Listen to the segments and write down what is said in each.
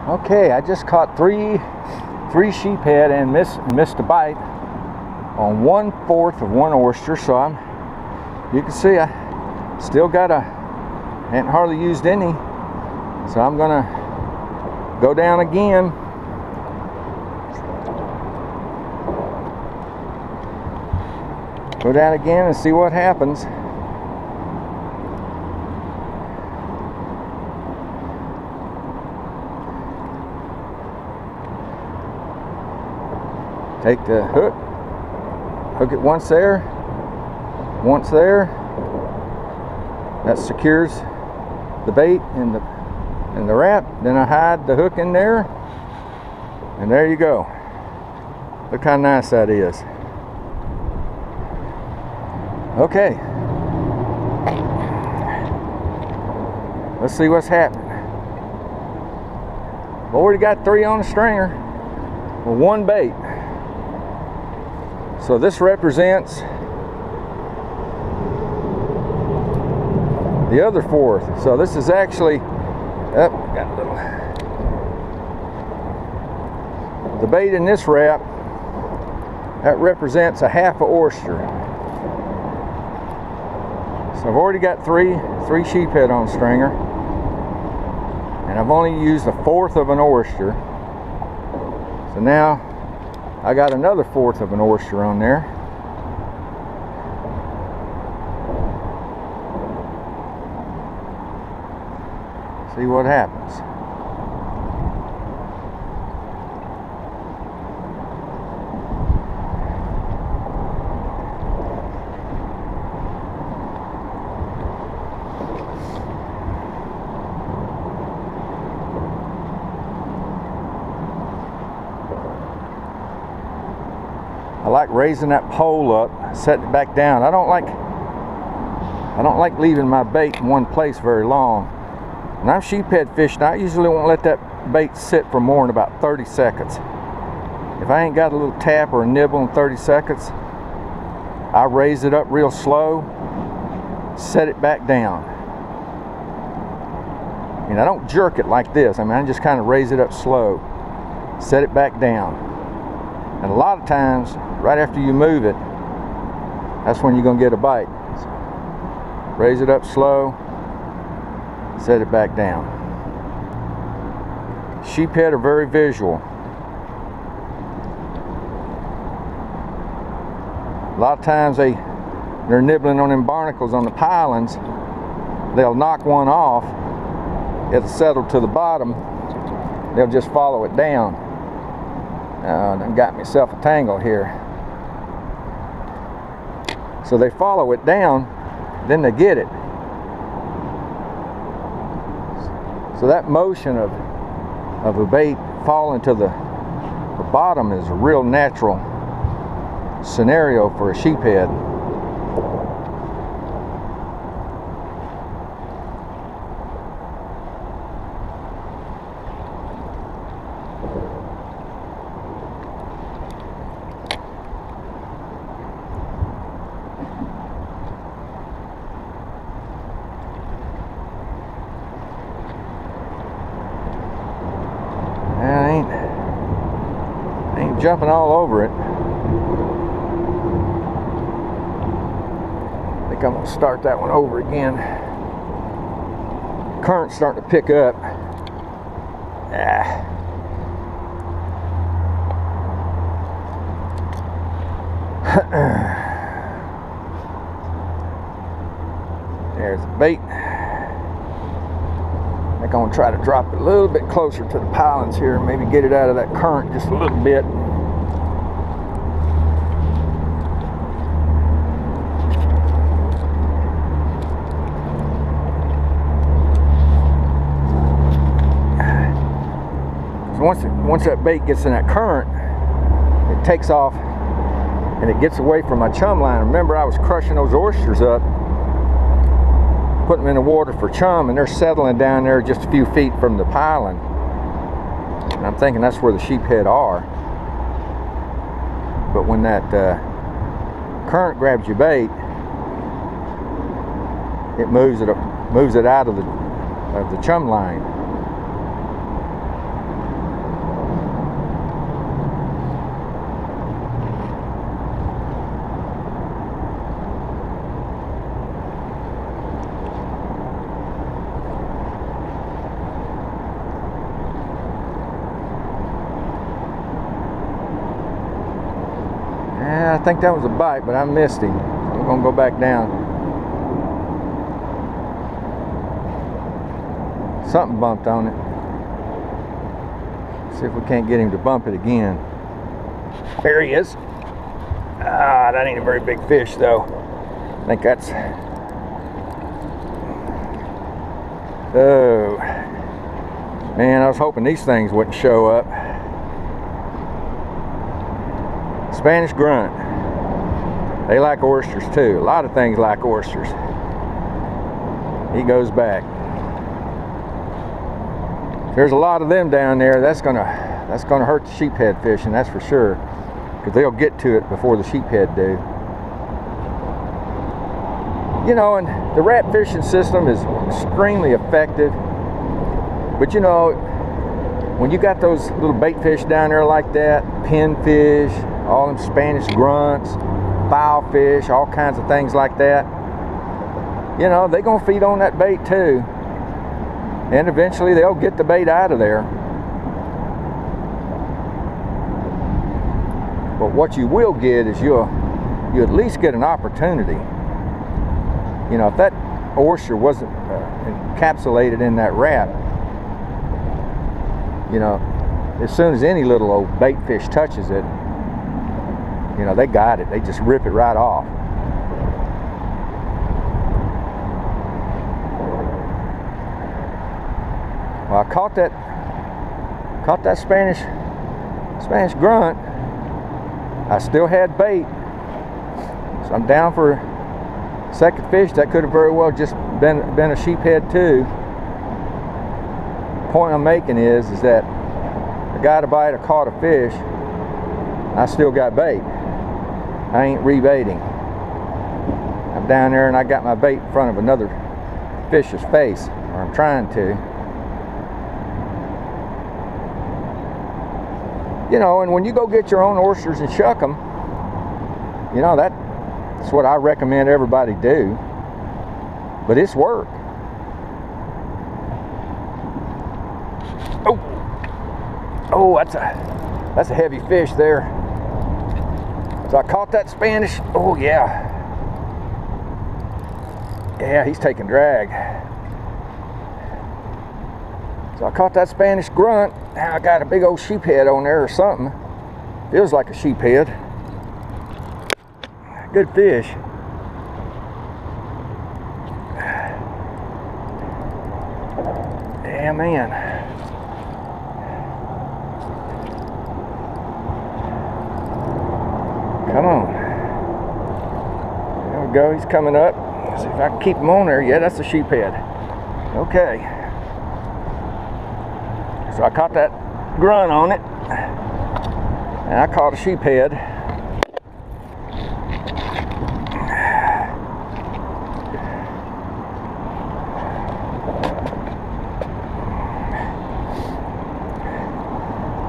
Okay, I just caught three sheephead and missed a bite on 1/4 of one oyster. So you can see I still hadn't hardly used any. So I'm gonna go down again. Go down again and see what happens. Take the hook it once there, that secures the bait in the wrap. Then I hide the hook in there, and there you go. Look how nice that is. Okay, let's see what's happening. I've already got 3 on the stringer with 1 bait. So this represents the other 4th. So this is actually, got a little. The bait in this wrap, that represents a 1/2 oyster. So I've already got three sheephead on stringer, and I've only used 1/4 of an oyster. So now I got another 1/4 of an oyster on there. See what happens. I like raising that pole up, setting it back down. I don't like leaving my bait in one place very long. When I'm sheephead fishing, I usually won't let that bait sit for more than about 30 seconds. If I ain't got a little tap or a nibble in 30 seconds, I raise it up real slow, set it back down. And I don't jerk it like this. I mean, I just kind of raise it up slow, set it back down. And a lot of times, right after you move it, that's when you're gonna get a bite. So raise it up slow, set it back down. Sheephead are very visual. A lot of times they're nibbling on them barnacles on the pilings. They'll knock one off, it'll settle to the bottom, they'll just follow it down. I got myself a tangle here. So they follow it down, then they get it. So that motion of a bait falling to the bottom is a real natural scenario for a sheephead. I ain't jumping all over it. I think I'm gonna start that one over again. Current's starting to pick up. There's the bait. I think I'm gonna try to drop it a little bit closer to the pilings here and maybe get it out of that current just a little bit. So once that bait gets in that current, it takes off and it gets away from my chum line. Remember, I was crushing those oysters up, putting them in the water for chum, and they're settling down there just a few feet from the piling. And I'm thinking that's where the sheephead are. But when that current grabs your bait, it moves it out of the chum line. think that was a bite, but I missed him. I'm gonna go back down. Something bumped on it. See if we can't get him to bump it again. There he is. Ah, that ain't a very big fish though. I think that's... Oh. Man, I was hoping these things wouldn't show up. Spanish grunt. They like oysters too. A lot of things like oysters. He goes back. There's a lot of them down there. That's gonna hurt the sheephead fishing, that's for sure. Because they'll get to it before the sheephead do. You know, and the wrap fishing system is extremely effective. But you know, when you got those little bait fish down there like that, pinfish, all them Spanish grunts, foul fish, all kinds of things like that, you know, they're gonna feed on that bait too. And eventually they'll get the bait out of there. But what you will get is you at least get an opportunity. You know, if that oyster wasn't encapsulated in that wrap, you know, as soon as any little old bait fish touches it, you know, they got it. They just rip it right off. Well, I caught that Spanish grunt. I still had bait, so I'm down for second fish. That could have very well just been a sheephead too. The point I'm making is that I got a bite, I caught a fish, I still got bait. I ain't rebaiting. I'm down there and I got my bait in front of another fish's face, or I'm trying to. You know, and when you go get your own oysters and shuck them, you know, that's what I recommend everybody do. But it's work. Oh, that's a heavy fish there. So I caught that Spanish. Oh yeah. Yeah, he's taking drag. So I caught that Spanish grunt. Now I got a big old sheephead on there or something. Feels like a sheephead. Good fish. Yeah, man. Come on. There we go. He's coming up. Let's see if I can keep him on there. Yeah, that's a sheephead. Okay. So I caught that grunt on it, and I caught a sheephead.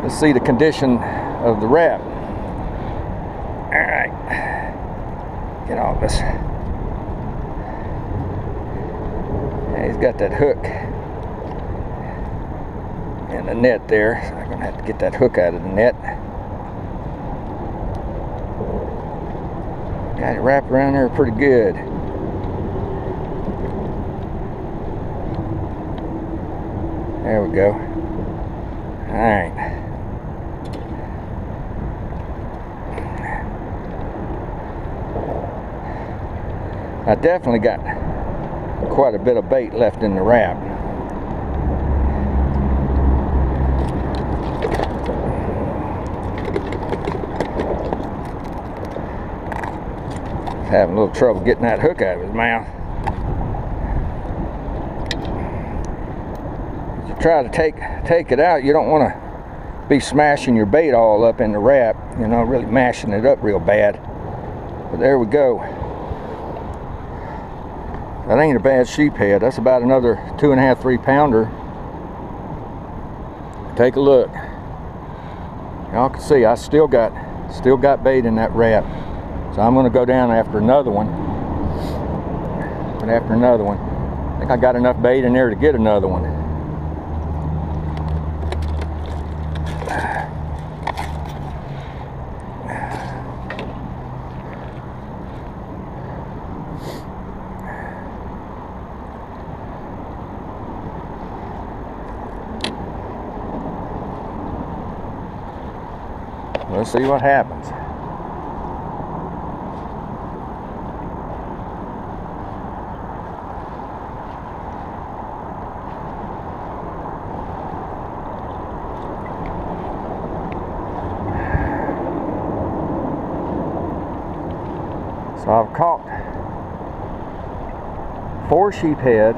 Let's see the condition of the wrap. All right, get all this. Yeah, he's got that hook in the net there, so I'm gonna have to get that hook out of the net. Got it wrapped around there pretty good. There we go. All right. I definitely got quite a bit of bait left in the wrap. Having a little trouble getting that hook out of his mouth. If you try to take it out, you don't want to be smashing your bait all up in the wrap, you know, really mashing it up real bad. But there we go. That ain't a bad sheephead. That's about another 2.5, 3 pounder. Take a look. Y'all can see I still got bait in that wrap. So I'm going to go down after another one. But after another one, I think I got enough bait in there to get another one. Let's see what happens. So I've caught 4 sheephead,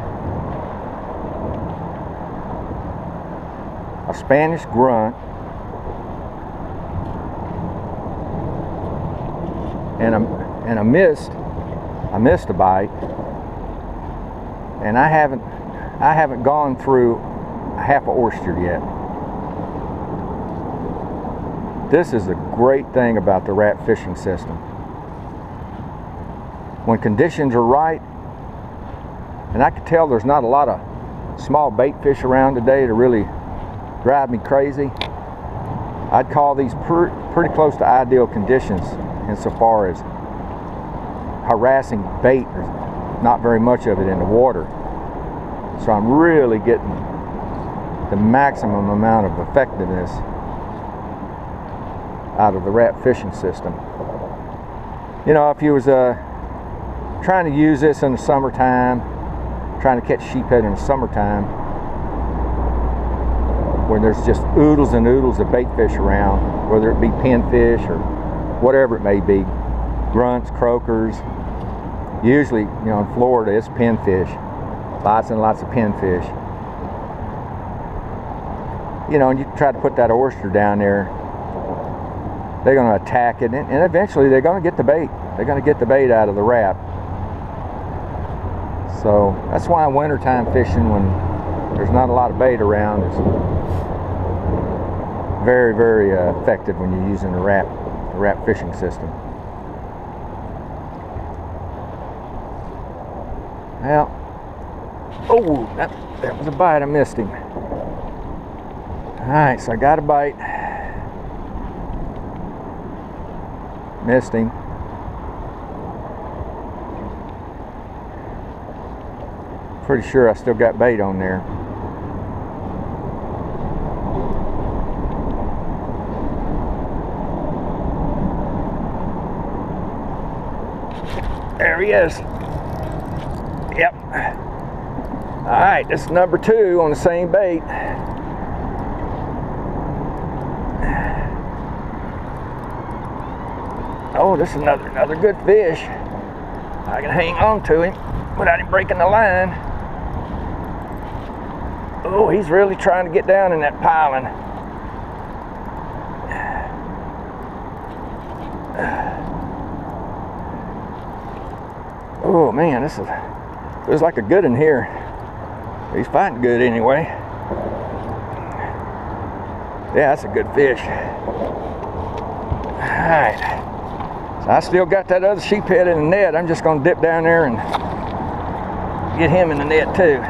a Spanish grunt, and I missed a bite, and I haven't gone through a half a oyster yet. This is the great thing about the Wrap fishing system. When conditions are right, and I can tell there's not a lot of small bait fish around today to really drive me crazy, I'd call these pretty close to ideal conditions insofar as harassing bait. There's not very much of it in the water. So I'm really getting the maximum amount of effectiveness out of the Wrap fishing system. You know, if you was trying to use this in the summertime, trying to catch sheephead in the summertime, when there's just oodles and oodles of bait fish around, whether it be pinfish or whatever it may be, grunts, croakers. Usually, you know, in Florida, it's pinfish, lots and lots of pinfish. You know, and you try to put that oyster down there, they're going to attack it, and eventually they're going to get the bait. They're going to get the bait out of the Wrap. So that's why wintertime fishing, when there's not a lot of bait around, is very, very effective when you're using the Wrap fishing system. Well, oh, that was a bite. I missed him. All right, so I got a bite. Missed him. Pretty sure I still got bait on there. There he is. Yep. All right, this is number 2 on the same bait. Oh, this is another good fish. I can hang on to him without him breaking the line. Oh, he's really trying to get down in that piling. Oh man, this feels like a good one here. He's fighting good anyway. Yeah, that's a good fish. Alright. So I still got that other sheephead in the net. I'm just going to dip down there and get him in the net too.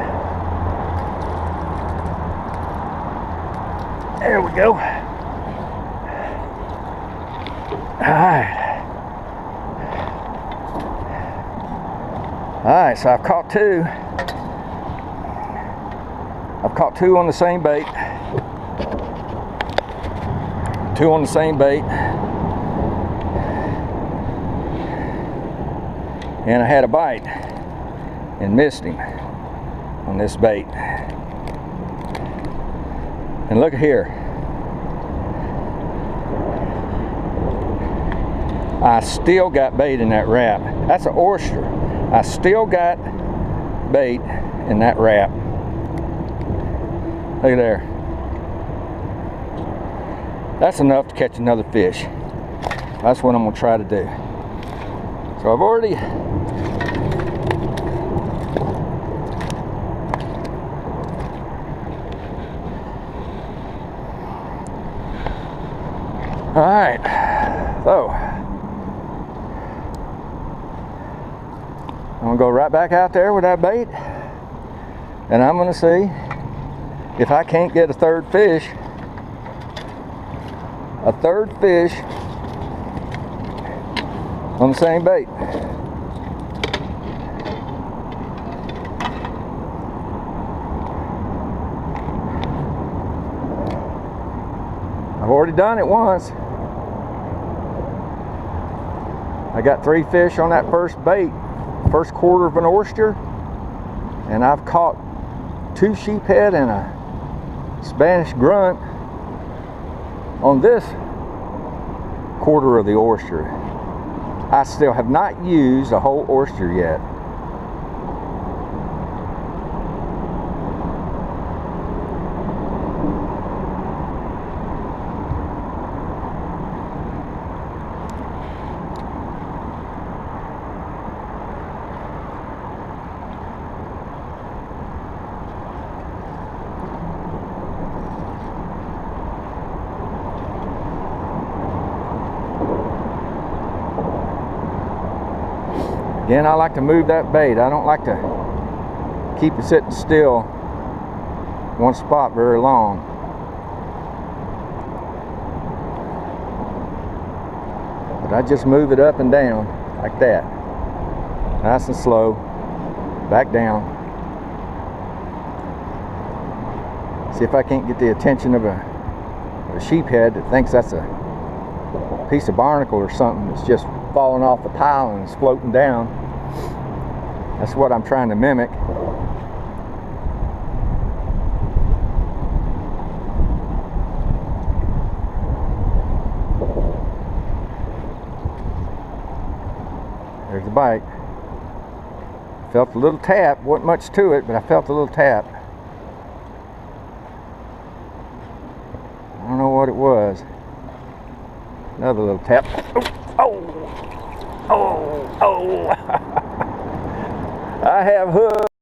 There we go. Alright. Alright, so I've caught 2. I've caught 2 on the same bait. 2 on the same bait. And I had a bite and missed him on this bait. And look here. I still got bait in that Wrap. That's an oyster. I still got bait in that Wrap. Look at there. That's enough to catch another fish. That's what I'm going to try to do. So I've already Alright, so I'm going to go right back out there with that bait, and I'm going to see if I can't get a third fish on the same bait. I've already done it once. I got 3 fish on that first bait, first quarter of an oyster, and I've caught 2 sheephead and a Spanish grunt on this quarter of the oyster. I still have not used a whole oyster yet. Again, I like to move that bait. I don't like to keep it sitting still one spot very long. But I just move it up and down like that. Nice and slow. Back down. See if I can't get the attention of a sheephead that thinks that's a piece of barnacle or something that's just falling off the pile and it's floating down. That's what I'm trying to mimic. There's the bite. Felt a little tap. Wasn't much to it, but I felt a little tap. I don't know what it was. Another little tap. Oh! Oh! Oh! I have hooked.